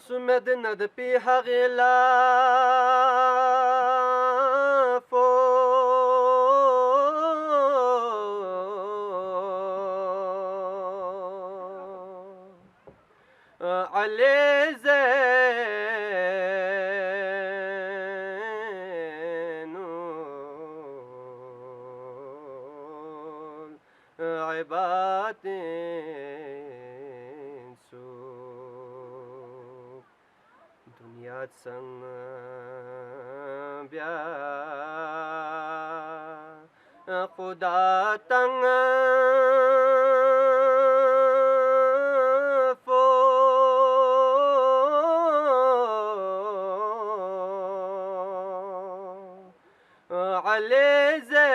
سمدنا دبيها غلافو علي زين عباد سوق دنيا تسنگ بیا خدا تنگ علي زين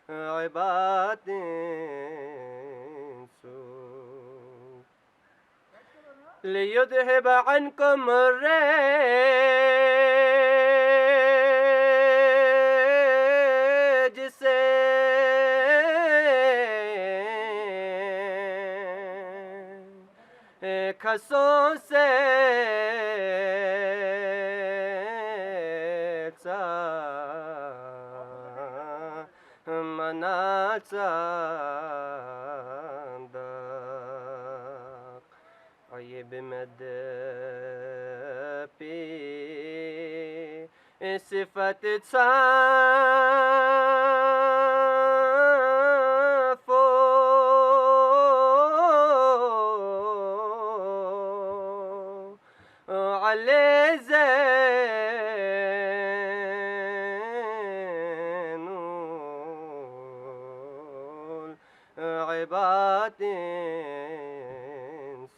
عباد سوء ليذهب عنكم الرجس خسوں سے منا صندق عيب مدبي صفة تصافو علي زين عباد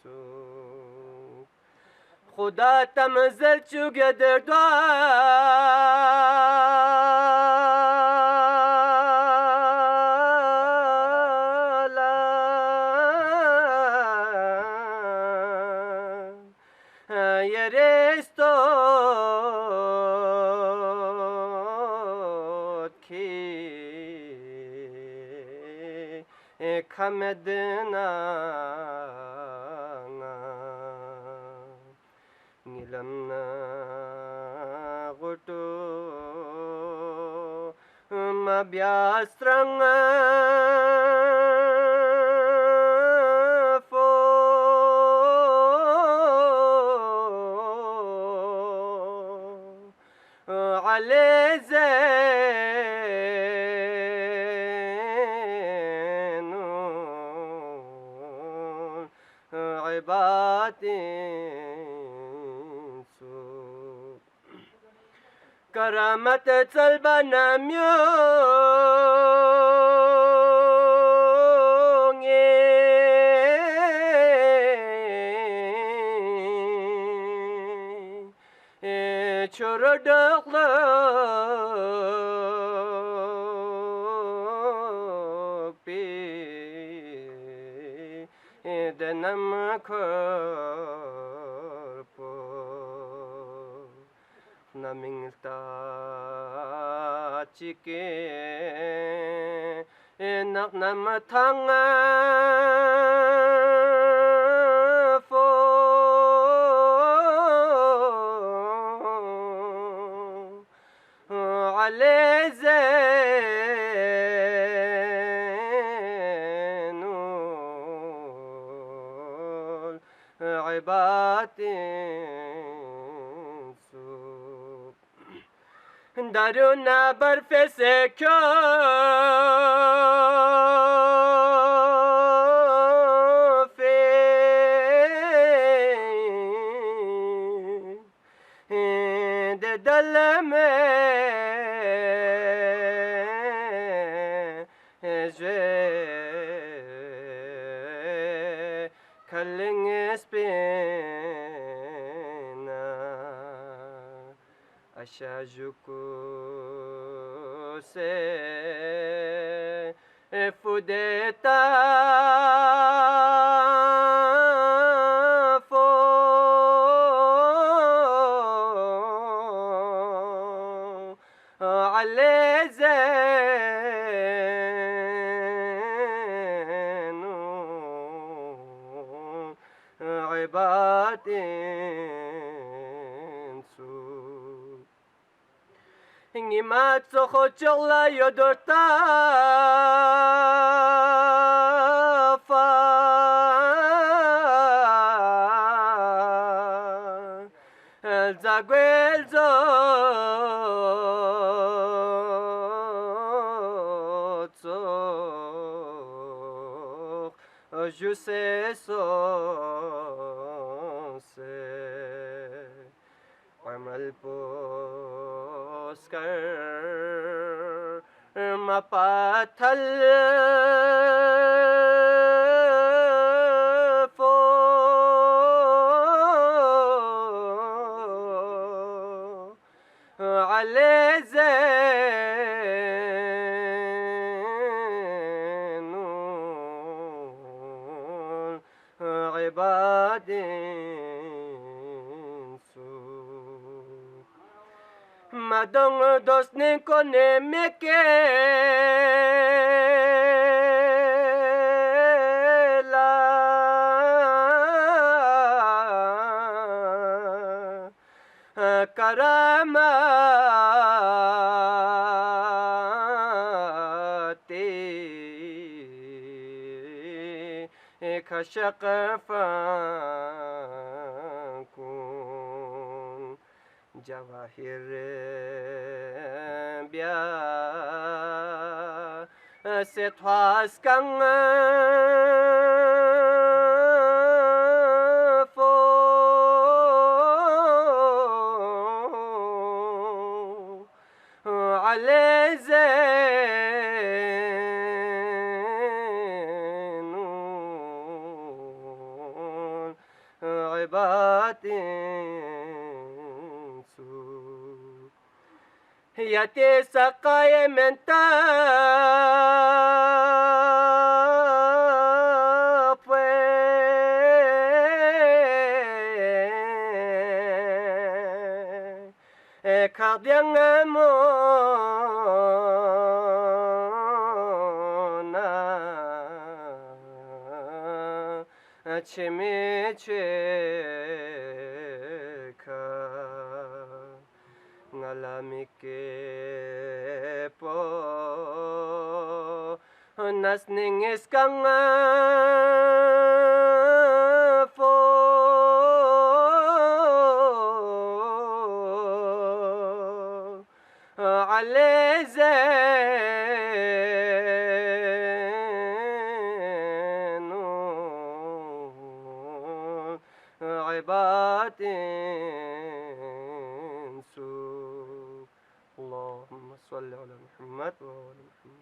سوء خدا تمزل چو قدر دوالا يرستو كي خمدنا نلمنا غتو ما بياسترنگ فو علي زين عباد سوء كرامة صلبنا çoruklık bir denem korpo namingta chike nak nam thanga علي زين عباد سوء دارونا برفس كوفي دلمي Calling spina ashajuku se fudeta fo علي زين عباد سوء ما تخوش الله يدرتا Zaguelzo je sais c'est عمل poskar mapathal على زين عباد سوء ما دون دوسنين كوني مكيلا كراماتي كشق فاكون جواهر بيا ستواسكن على زين عباد سوء ياتي سقاي من Cardiang mona chimicheka ngalamike po nasning iskang على زين عباد سوء اللهم صل على محمد وعلى محمد